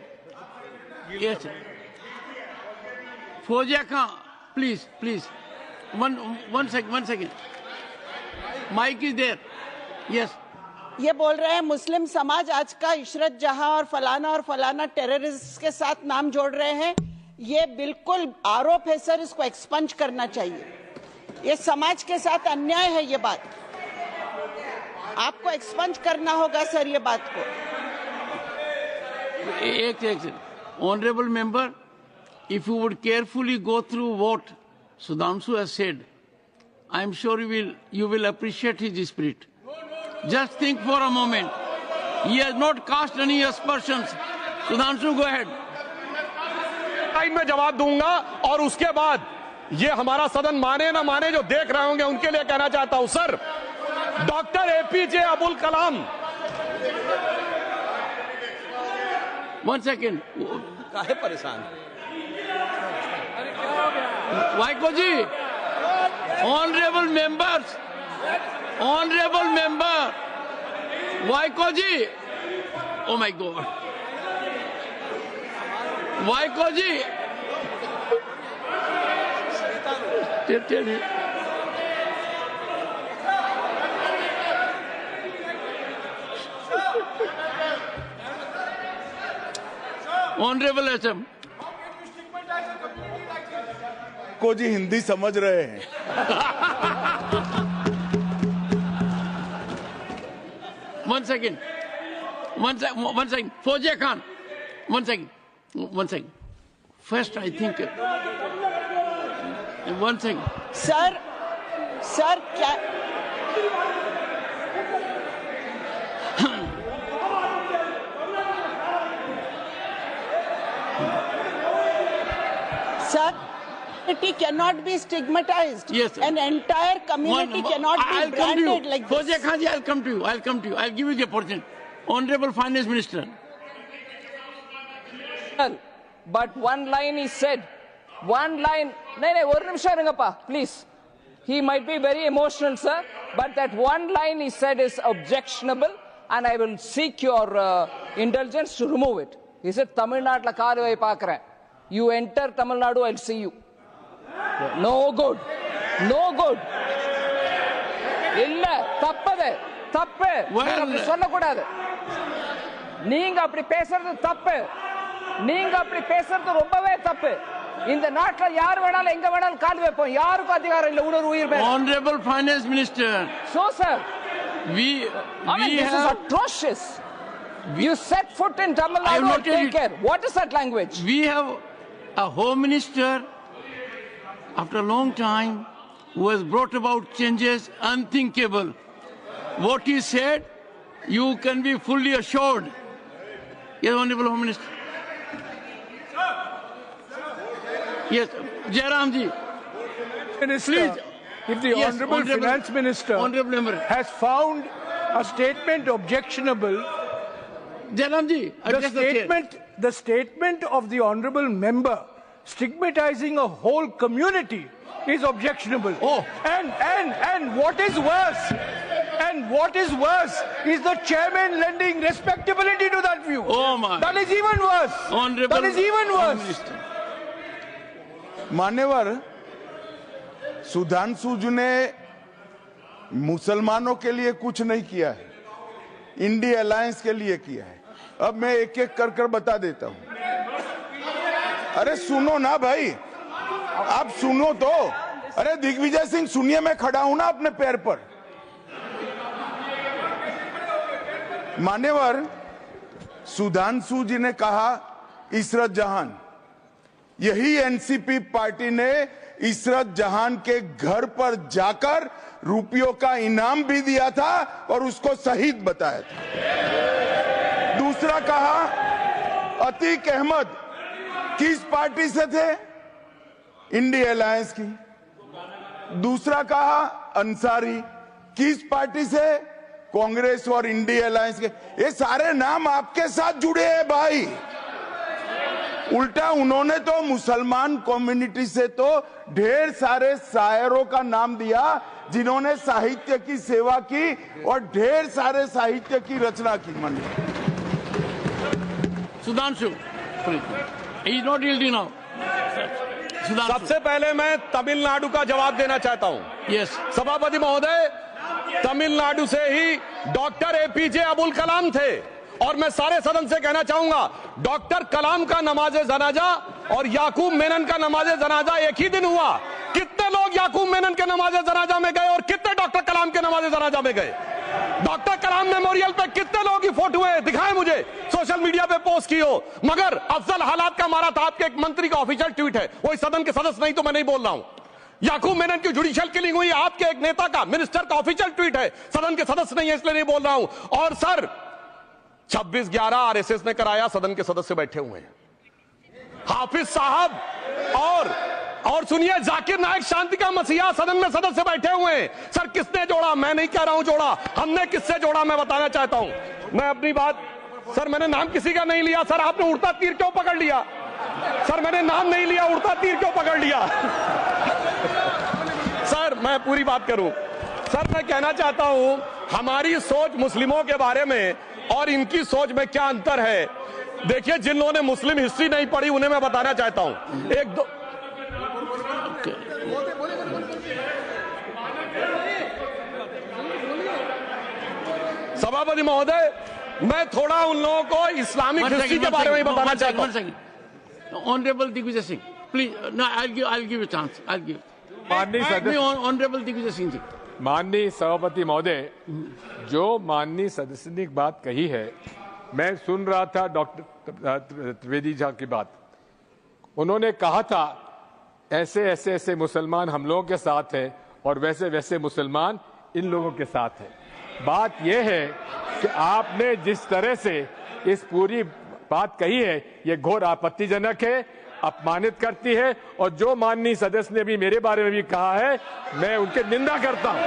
Fauzia Khan, please one second, mike is there. Yes, ये बोल रहे हैं मुस्लिम समाज आज का इशरत जहां और फलाना टेररिस्ट के साथ नाम जोड़ रहे हैं। ये बिल्कुल आरोप है सर, इसको एक्सपंज करना चाहिए। ये समाज के साथ अन्याय है। ये बात आपको एक्सपंज करना होगा सर, ये बात को। एक honourable member, if you would carefully go through what Sudhanshu has said, I am sure you will appreciate his spirit. Just think for a moment. He has not cast any aspersions. Sudhanshu, go ahead. Time में जवाब दूंगा और उसके बाद ये हमारा सदन माने ना माने, जो देख रहे होंगे उनके लिए कहना चाहता हूं, sir, doctor APJ Abdul Kalam. One second. काहे परेशान? Vaiko ji, honourable member, Vaiko ji, oh my God, Vaiko ji, honourable SM को जी हिंदी समझ रहे हैं। One second. Fauziya Khan, one second. First, I think. One second. Sir क्या Sir, community cannot be stigmatized. Yes. An entire community cannot be branded like this. Fauziya Khan ji, I'll come to you. I'll give you the opportunity. Honorable Finance Minister. But one line is said. One line. No, one nimisham irungappa, please. He might be very emotional, sir, but that one line he said is objectionable, and I will seek your indulgence to remove it. He said, Tamil Nadu la kaal vai paakren. You enter Tamil Nadu, I'll see you. No good. No good. இல்ல தப்பது தப்பு. அப்படி சொல்லக்கூடாது. நீங்க அப்படி பேசுறது தப்பு. நீங்க அப்படி பேசுறது ரொம்பவே தப்பு. இந்த நாட்டுல யார் வேணாலும் எங்க வேணாலும் கால் வைப்போம். யாருக்கும் அதிகாரம் இல்ல ஒரு உயிர் மேல. Honorable Finance Minister. So sir, this is atrocious. You set foot in Tamil Nadu and take care. What is that language? We have a Home Minister after a long time who has brought about changes unthinkable. What he said, you can be fully assured. Yes, Honorable Home Minister. Yes, Jairam ji. Minister, please. If the Honorable Finance Minister has found a statement objectionable, Jairam ji, the statement of the Honorable Member stigmatizing a whole community is objectionable. Oh. And what is worse is the chairman lending respectability to that view. Oh my. That is even worse. Honorable that is even worse. मान्यवर, सुधांशु जी ने मुसलमानों के लिए कुछ नहीं किया है, India alliance के लिए किया है। अब मैं एक एक कर बता देता हूं। अरे सुनो ना भाई, आप सुनो तो। अरे दिग्विजय सिंह सुनिए, मैं खड़ा हूं ना अपने पैर पर। मान्यवर सुधांशु जी ने कहा इशरत जहां, यही एनसीपी पार्टी ने इशरत जहां के घर पर जाकर रुपयों का इनाम भी दिया था और उसको शहीद बताया था। दूसरा कहा अतीक अहमद किस पार्टी से थे? इंडिया अलायंस की। दूसरा कहा अंसारी किस पार्टी से? कांग्रेस और इंडिया अलायंस के। ये सारे नाम आपके साथ जुड़े हैं भाई। उल्टा उन्होंने तो मुसलमान कम्युनिटी से तो ढेर सारे शायरों का नाम दिया जिन्होंने साहित्य की सेवा की और ढेर सारे साहित्य की रचना की। मन Sudhanshu, he is not yielding now. सबसे पहले मैं तमिलनाडु का जवाब देना चाहता हूं। Yes. सभापति महोदय, तमिलनाडु से ही डॉक्टर एपीजे अब्दुल कलाम थे और मैं सारे सदन से कहना चाहूंगा डॉक्टर कलाम का नमाज जनाजा और याकूब मेनन का नमाज जनाजा एक ही दिन हुआ। कितने लोग याकूब मेनन के नमाज जनाजा में गए और कितने डॉक्टर कलाम के नमाज जनाजा में गए? डॉक्टर कलाम मेमोरियल पे कितने लोगों की फोटो है? दिखाएं मुझे, सोशल मीडिया पे पोस्ट की हो। मगर अफजल हालात का मारा था आपके एक मंत्री का ऑफिशियल ट्वीट है, वो इस सदन के सदस्य नहीं तो मैं नहीं बोल रहा हूं। याकूब मेनन की जुडिशियल किलिंग हुई आपके एक नेता का, मिनिस्टर का ऑफिशियल ट्वीट है, सदन के सदस्य नहीं है इसलिए नहीं बोल रहा हूं। और सर 26/11 आरएसएस ने कराया, सदन के सदस्य बैठे हुए हैं। हाफिज साहब और सुनिए जाकिर नायक शांति का मसीहा सदन में सदस्य बैठे हुए हैं। सर किसने जोड़ा? मैं नहीं कह रहा हूं जोड़ा, हमने किससे जोड़ा मैं बताना चाहता हूं। मैं अपनी बात, सर मैंने नाम किसी का नहीं लिया। सर आपने उड़ता तीर क्यों पकड़ लिया? सर मैंने नाम नहीं लिया, उड़ता तीर क्यों पकड़ लिया? सर मैं पूरी बात करूं। सर मैं कहना चाहता हूं हमारी सोच मुस्लिमों के बारे में और इनकी सोच में क्या अंतर है। देखिए जिन लोगों ने मुस्लिम हिस्ट्री नहीं पढ़ी उन्हें मैं बताना चाहता हूं। एक दो सभापति महोदय, मैं थोड़ा उन लोगों को इस्लामिक हिस्ट्री के बारे में बताना चाहता हूं। Honourable Digvijaya Singh, please, I'll give a chance. I'll give. माननीय सदस्य, ऑनरेबल दिग्विजय सिंह जी। माननीय सभापति महोदय, जो माननीय सदस्य ने बात कही है, मैं सुन रहा था डॉक्टर त्रिवेदी जी की बात। उन्होंने कहा था ऐसे मुसलमान हम लोगों के साथ हैं और वैसे मुसलमान इन लोगों के साथ हैं। बात यह है कि आपने जिस तरह से इस पूरी बात कही है ये घोर आपत्तिजनक है, अपमानित करती है और जो माननीय सदस्य ने भी मेरे बारे में भी कहा है मैं उनकी निंदा करता हूं।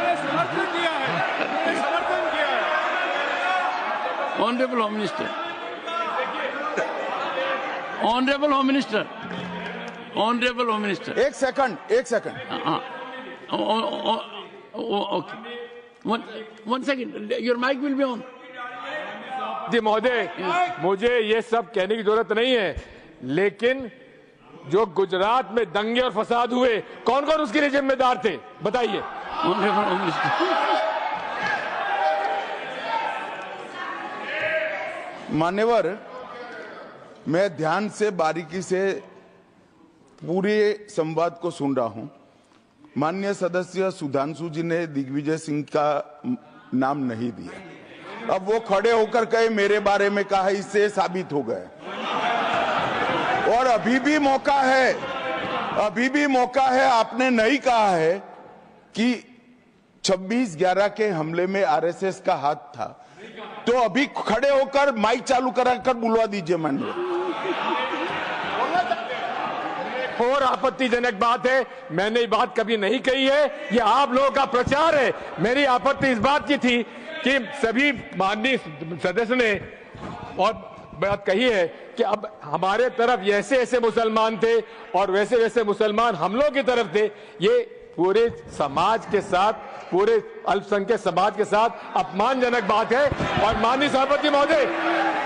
Honourable home minister, honourable home minister, honourable home minister, एक second. Okay, one second, your mic will be on. जी महोदय, मुझे ये सब कहने की जरूरत नहीं है, लेकिन जो गुजरात में दंगे और फसाद हुए कौन कौन उसके लिए जिम्मेदार थे बताइए। मान्यवर, मैं ध्यान से बारीकी से पूरे संवाद को सुन रहा हूं। माननीय सदस्य सुधांशु जी ने दिग्विजय सिंह का नाम नहीं दिया। अब वो खड़े होकर कहे मेरे बारे में कहा, इससे साबित हो गया। और अभी भी मौका है, आपने नहीं कहा है कि 26/11 के हमले में आरएसएस का हाथ था, तो अभी खड़े होकर माइक चालू कराकर बुलवा दीजिए माननीय। और आपत्तिजनक बात है, मैंने ये बात कभी नहीं कही है, ये आप लोगों का प्रचार है। मेरी आपत्ति इस बात की थी कि सभी माननीय सदस्य ने और बात कही है कि अब हमारे तरफ ऐसे मुसलमान थे और वैसे मुसलमान हम लोगों की तरफ थे। ये पूरे समाज के साथ, पूरे अल्पसंख्यक समाज के साथ अपमानजनक बात है। और माननीय सभापति महोदय,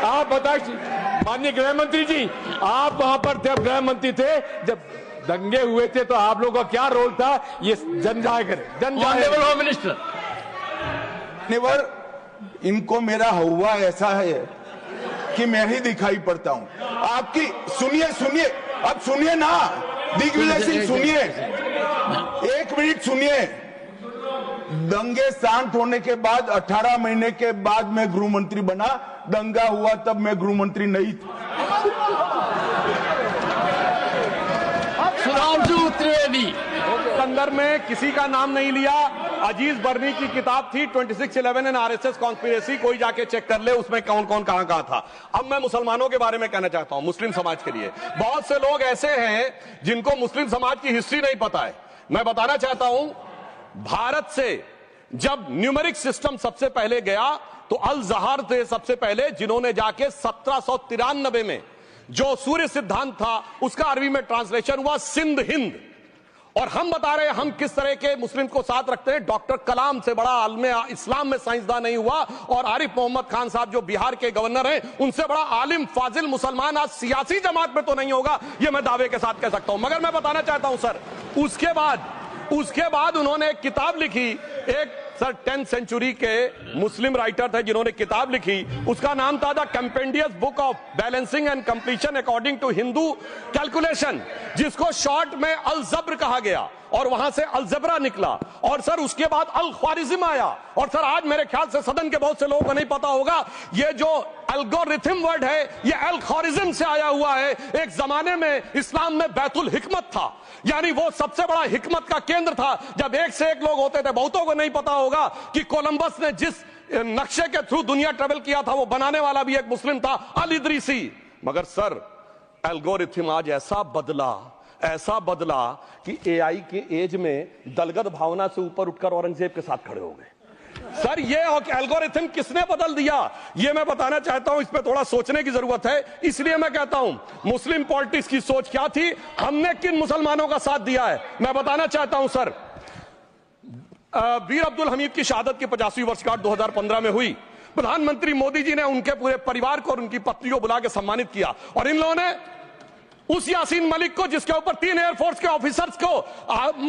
आप बताइए, माननीय गृह मंत्री जी, आप वहां पर थे, गृह मंत्री थे जब दंगे हुए थे, तो आप लोगों का क्या रोल था ये जन जाहिर होम मिनिस्टर। इनको मेरा हुआ ऐसा है कि मैं ही दिखाई पड़ता हूं। आपकी सुनिए, अब सुनिए ना दिग्विजय सिंह, सुनिए। एक मिनट सुनिए। दंगे शांत होने के बाद 18 महीने के बाद मैं गृह मंत्री बना। दंगा हुआ तब मैं गृह मंत्री नहीं था। सुधांशु त्रिवेदी। संदर्भ में किसी का नाम नहीं लिया। अजीज बर्नी की किताब थी 2611 एंड आरएसएस कॉन्स्पिरेसी, कोई जाके चेक कर ले उसमें कौन कौन कहां कहां था। अब मैं मुसलमानों के बारे में कहना चाहता हूं, मुस्लिम समाज के लिए। बहुत से लोग ऐसे हैं जिनको मुस्लिम समाज की हिस्ट्री नहीं पता है। मैं बताना चाहता हूं, भारत से जब न्यूमेरिक सिस्टम सबसे पहले गया तो अल जहर थे सबसे पहले, जिन्होंने जाके 1793 में जो सूर्य सिद्धांत था उसका अरबी में ट्रांसलेशन हुआ सिंध हिंद। और हम बता रहे हैं हम किस तरह के मुस्लिम को साथ रखते हैं। डॉक्टर कलाम से बड़ा आलिम इस्लाम में साइंसदान नहीं हुआ, और आरिफ मोहम्मद खान साहब जो बिहार के गवर्नर हैं उनसे बड़ा आलिम फाजिल मुसलमान आज सियासी जमात में तो नहीं होगा, ये मैं दावे के साथ कह सकता हूं। मगर मैं बताना चाहता हूं सर, उसके बाद उन्होंने एक किताब लिखी, एक सर 10th सेंचुरी के मुस्लिम राइटर थे जिन्होंने किताब लिखी, उसका नाम था the compendious book of balancing and completion according to Hindu calculation, जिसको शॉर्ट में अल जब्र कहा गया, और वहां से अलजबरा निकला। और सर उसके बाद अल ख्वारिज्म आया। और सर आज मेरे ख्याल से सदन के बहुत से लोगों को नहीं पता होगा, ये जो एल्गोरिथम वर्ड है ये अल ख्वारिज्म से आया हुआ है। एक जमाने में इस्लाम में बैतुल हिकमत था, यानी वो सबसे बड़ा हिकमत का केंद्र था। जब एक से एक लोग होते थे, बहुतों को नहीं पता होगा कि कोलंबस ने जिस नक्शे के थ्रू दुनिया ट्रेवल किया था वो बनाने वाला भी एक मुस्लिम था, अल इदरीसी। मगर सर एल्गोरिथम आज ऐसा बदला कि एआई के एज में दलगत भावना से ऊपर उठकर औरंगजेब के साथ खड़े हो गए। सर ये एल्गोरिथम किसने बदल दिया, ये मैं बताना चाहता हूं। इस पे थोड़ा सोचने की जरूरत है। इसलिए मैं कहता हूं मुस्लिम पॉलिटिक्स की सोच क्या थी, हमने किन मुसलमानों का साथ दिया है, मैं बताना चाहता हूं सर। वीर अब्दुल हमीद की शहादत की 50वीं वर्षगांठ 2015 में हुई। प्रधानमंत्री मोदी जी ने उनके पूरे परिवार को और उनकी पत्नी को बुला के सम्मानित किया, और इन लोगों ने उस यासीन मलिक को, जिसके ऊपर 3 एयरफोर्स के ऑफिसर्स को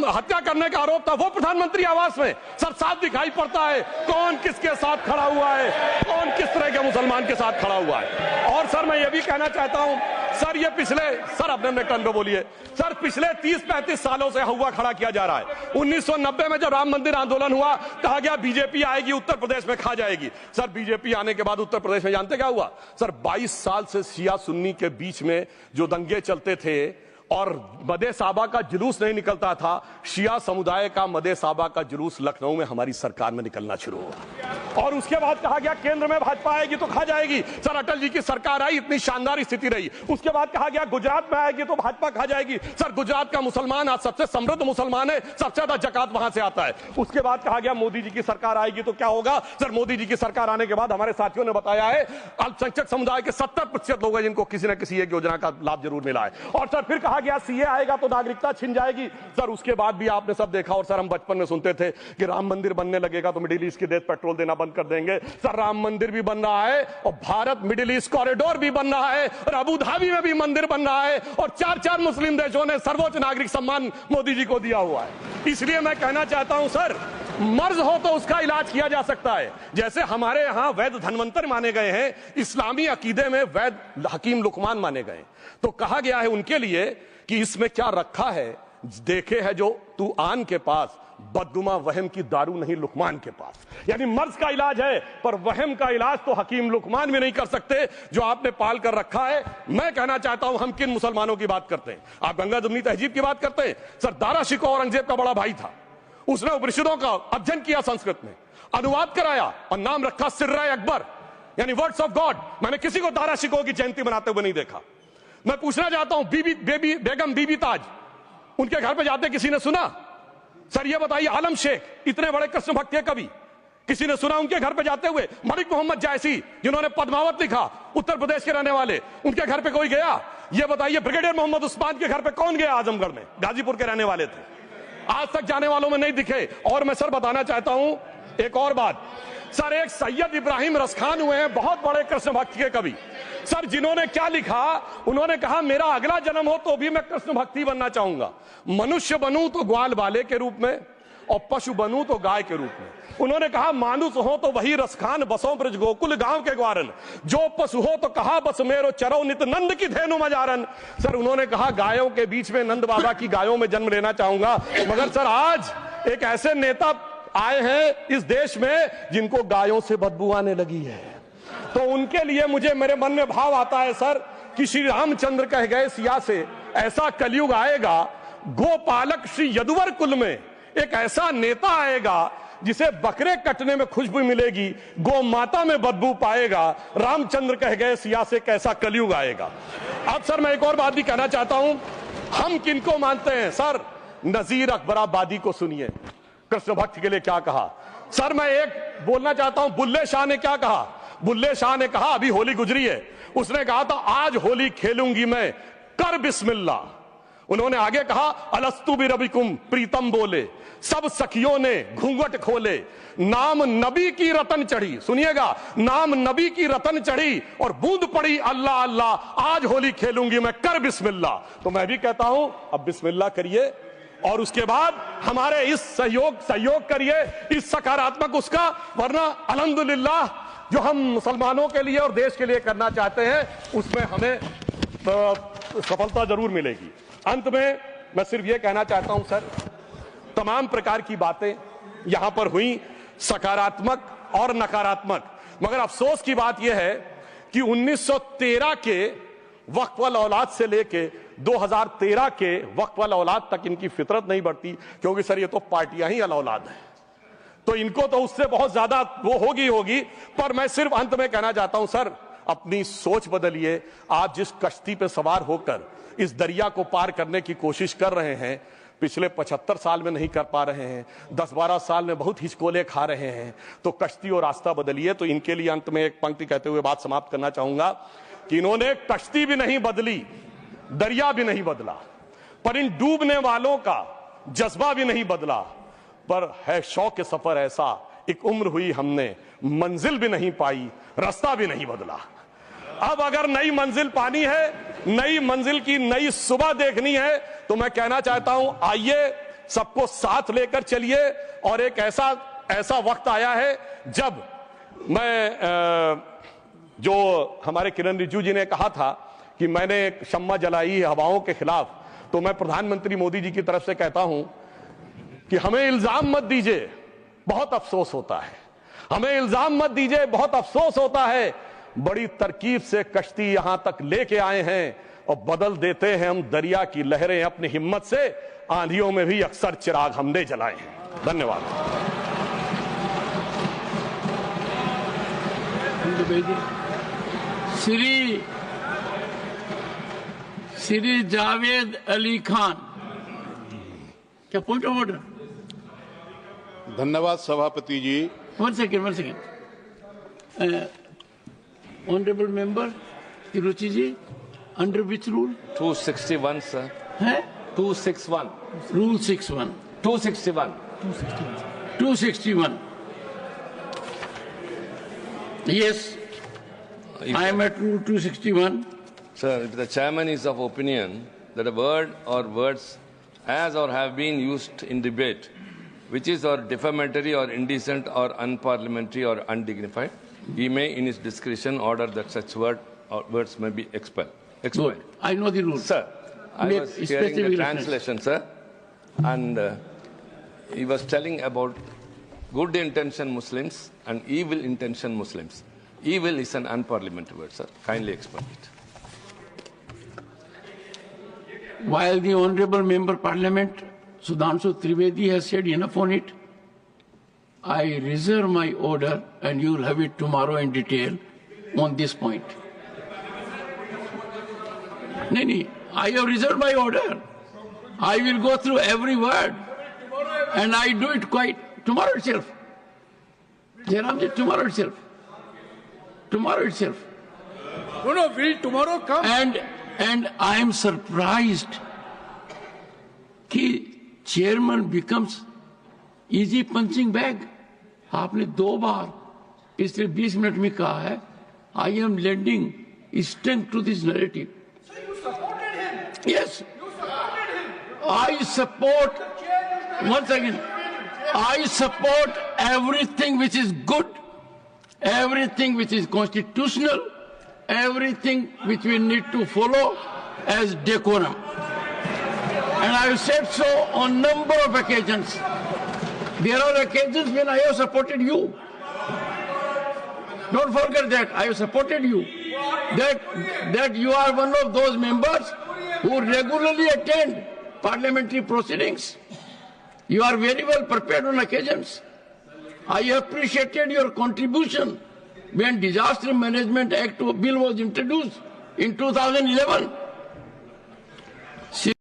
हत्या करने का आरोप था, वो प्रधानमंत्री आवास में। सर साफ दिखाई पड़ता है कौन किसके साथ खड़ा हुआ है, कौन किस तरह के मुसलमान के साथ खड़ा हुआ है। और सर मैं ये भी कहना चाहता हूं सर, ये सर अपने टर्न पे बोलिए सर, पिछले 30-35 सालों से हुआ खड़ा किया जा रहा है। 1990 में जब राम मंदिर आंदोलन हुआ, कहा गया बीजेपी आएगी उत्तर प्रदेश में खा जाएगी। सर बीजेपी आने के बाद उत्तर प्रदेश में जानते क्या हुआ सर, 22 साल से शिया सुन्नी के बीच में जो दंगे चलते थे और मदे साबा का जुलूस नहीं निकलता था, शिया समुदाय का मदे साबा का जुलूस लखनऊ में हमारी सरकार में निकलना शुरू हुआ। और उसके बाद कहा गया केंद्र में भाजपा आएगी तो खा जाएगी। सर अटल जी की सरकार आई, इतनी शानदार स्थिति रही। उसके बाद कहा गया गुजरात में आएगी तो भाजपा खा जाएगी। सर गुजरात का मुसलमान आज सबसे समृद्ध मुसलमान है, सबसे ज्यादा जकात वहां से आता है। उसके बाद कहा गया मोदी जी की सरकार आएगी तो क्या होगा। सर मोदी जी की सरकार आने के बाद हमारे साथियों ने बताया है अल्पसंख्यक समुदाय के 70% लोग हैं जिनको किसी न किसी एक योजना का लाभ जरूर मिला है। और सर फिर कहा गया सीए आएगा तो नागरिकता छिन जाएगी। सर उसके बाद भी आपने सब देखा, और सर हम बचपन में सुनते थे कि राम मंदिर बनने लगेगा तो मिडिल ईस्ट के देश पेट्रोल देना बंद कर देंगे। सर राम मंदिर भी बन रहा है, और भारत मिडिल ईस्ट कॉरिडोर भी बन रहा है, और अबू धाबी में भी मंदिर बन रहा है, और 4 मुस्लिम देशों ने सर्वोच्च नागरिक सम्मान मोदी जी को दिया हुआ है। इसलिए मैं कहना चाहता हूं सर, मर्ज हो तो उसका इलाज किया जा सकता है। जैसे हमारे यहां वैद धन्वंतर माने गए हैं, इस्लामी अकीदे में वैद हकीम लुकमान माने गए, तो कहा गया है उनके लिए कि इसमें क्या रखा है, देखे है जो तू आन के पास, बददुमा वहम की दारू नहीं लुकमान के पास। यानी मर्ज का इलाज है, पर वहम का इलाज तो हकीम लुकमान भी नहीं कर सकते जो आपने पाल कर रखा है। मैं कहना चाहता हूं हम किन मुसलमानों की बात करते हैं। आप गंगा जमुनी तहजीब की बात करते हैं। सर दारा शिकोह औरंगजेब का बड़ा भाई था, उसने उपनिषदों का अध्ययन किया, संस्कृत में अनुवाद कराया और नाम रखा सिर्रा अकबर, यानी वर्ड्स ऑफ गॉड। मैंने किसी को दारा शिकोह की जयंती मनाते हुए नहीं देखा। मैं पूछना चाहता हूं बेगम बीबी ताज, उनके घर पे जाते किसी ने सुना? सर ये बताइए, आलम शेख इतने बड़े कृष्ण भक्त के कवि, किसी ने सुना उनके घर पे जाते हुए? मलिक मोहम्मद जायसी जिन्होंने पद्मावत लिखा, उत्तर प्रदेश के रहने वाले, उनके घर पे कोई गया? ये बताइए ब्रिगेडियर मोहम्मद उस्मान के घर पे कौन गया? आजमगढ़ में, गाजीपुर के रहने वाले थे, आज तक जाने वालों में नहीं दिखे। और मैं सर बताना चाहता हूं एक और बात, सर एक सैयद इब्राहिम रसखान हुए हैं, बहुत बड़े कृष्ण भक्ति के कवि। सर जिन्होंने क्या लिखा, उन्होंने कहा मेरा अगला जन्म हो तो भी मैं कृष्ण भक्ति बनना चाहूंगा, मनुष्य बनूं तो ग्वाल बाले के रूप में, और पशु बनूं तो गाय के रूप में। उन्होंने कहा मानुष हो तो वही रसखान, बसों ब्रज गोकुल गांव के ग्वारन, जो पशु हो तो कहा बस मेरो चरो नित नंद की धेनु मजारन। सर उन्होंने कहा गायों के बीच में नंद बाबा की गायों में जन्म लेना चाहूंगा, मगर सर आज एक ऐसे नेता आए हैं इस देश में जिनको गायों से बदबू आने लगी है, तो उनके लिए मुझे मेरे मन में भाव आता है सर कि श्री रामचंद्र कह गए सिया से ऐसा कलयुग आएगा, गोपालक श्री यदुवर कुल में एक ऐसा नेता आएगा जिसे बकरे कटने में खुशबू मिलेगी, गौ माता में बदबू पाएगा। रामचंद्र कह गए सिया से कैसा कलयुग आएगा। अब सर मैं एक और बात भी कहना चाहता हूं, हम किनको मानते हैं सर? नजीर अकबराबादी को सुनिए, कृष्ण भक्त के लिए क्या कहा। सर मैं एक बोलना चाहता हूं, बुल्ले शाह ने क्या कहा? बुल्ले शाह ने कहा, अभी होली गुजरी है, उसने कहा था आज होली खेलूंगी मैं, कर बिस्मिल्लाह। उन्होंने आगे कहा अलस्तु बि रबिकुम, प्रीतम बोले, सब सखियों ने घूंघट खोले, नाम नबी की रतन चढ़ी, सुनिएगा, नाम नबी की रतन चढ़ी और बूंद पड़ी अल्लाह अल्लाह, आज होली खेलूंगी मैं, कर बिस्मिल्लाह। तो मैं भी कहता हूं अब बिस्मिल्लाह करिए और उसके बाद हमारे इस सहयोग करिए, इस सकारात्मक उसका, वरना अल्हम्दुलिल्लाह जो हम मुसलमानों के लिए और देश के लिए करना चाहते हैं उसमें हमें सफलता जरूर मिलेगी। अंत में मैं सिर्फ ये कहना चाहता हूं सर, तमाम प्रकार की बातें यहां पर हुई, सकारात्मक और नकारात्मक, मगर अफसोस की बात यह है कि 1913 के वक्फ वाल औलाद से लेके 2013 के वक्फ वाल औलाद तक इनकी फितरत नहीं बढ़ती, क्योंकि सर ये तो पार्टियां ही अल औलाद है, तो इनको तो उससे बहुत ज्यादा वो होगी। पर मैं सिर्फ अंत में कहना चाहता हूं सर, अपनी सोच बदलिए। आप जिस कश्ती पे सवार होकर इस दरिया को पार करने की कोशिश कर रहे हैं, पिछले 75 साल में नहीं कर पा रहे हैं, 10-12 साल में बहुत हिचकोले खा रहे हैं, तो कश्ती और रास्ता बदलिए। तो इनके लिए अंत में एक पंक्ति कहते हुए बात समाप्त करना चाहूंगा कि इन्होंने कश्ती भी नहीं बदली, दरिया भी नहीं बदला, पर इन डूबने वालों का जज्बा भी नहीं बदला, पर है शौक के सफर ऐसा, एक उम्र हुई हमने, मंजिल भी नहीं पाई, रास्ता भी नहीं बदला। अब अगर नई मंजिल पानी है, नई मंजिल की नई सुबह देखनी है, तो मैं कहना चाहता हूं आइए सबको साथ लेकर चलिए। और एक ऐसा वक्त आया है जब मैं जो हमारे किरण रिजिजू जी ने कहा था कि मैंने शम्मा जलाई हवाओं के खिलाफ, तो मैं प्रधानमंत्री मोदी जी की तरफ से कहता हूं कि हमें इल्जाम मत दीजिए, बहुत अफसोस होता है, हमें इल्जाम मत दीजिए, बहुत अफसोस होता है। बड़ी तरकीब से कश्ती यहां तक लेके आए हैं और बदल देते हैं हम दरिया की लहरें अपनी हिम्मत से, आंधियों में भी अक्सर चिराग हमने जलाए हैं। धन्यवाद। श्री जावेद अली खान, क्या पॉइंट ऑफ ऑर्डर? धन्यवाद सभापति जी। One second honourable member Tiruchi ji, under which rule? 261 sir है 261 rule 61 261 yes, I am at rule 261. Sir, if the chairman is of opinion that a word or words as or have been used in debate which is or defamatory or indecent or unparliamentary or undignified, he may in his discretion order that such word or words may be expelled. Good. I know the rules. Sir, I Make was hearing the specific translation, sir, and he was telling about good intention Muslims and evil intention Muslims. Evil is an unparliamentary word, sir. Kindly explain it. While the Honorable Member Parliament Sudhanshu Trivedi has said enough on it, I reserve my order and you will have it tomorrow in detail on this point. No, I have reserved my order. I will go through every word and I do it quite tomorrow itself. Jairamji, tomorrow itself. Tomorrow itself. No, will tomorrow come? And I am surprised कि chairman becomes easy punching bag. आपने 2 बार पिछले 20 minute में कहा है, I am lending strength to this narrative. So you supported him? Yes. You supported him? I support. One second. I support everything which is good, everything which is constitutional, everything which we need to follow as decorum. And I have said so on number of occasions. There are occasions when I have supported you. Don't forget that I have supported you. That you are one of those members who regularly attend parliamentary proceedings. You are very well prepared on occasions. I appreciated your contribution when Disaster Management Act bill was introduced in 2011.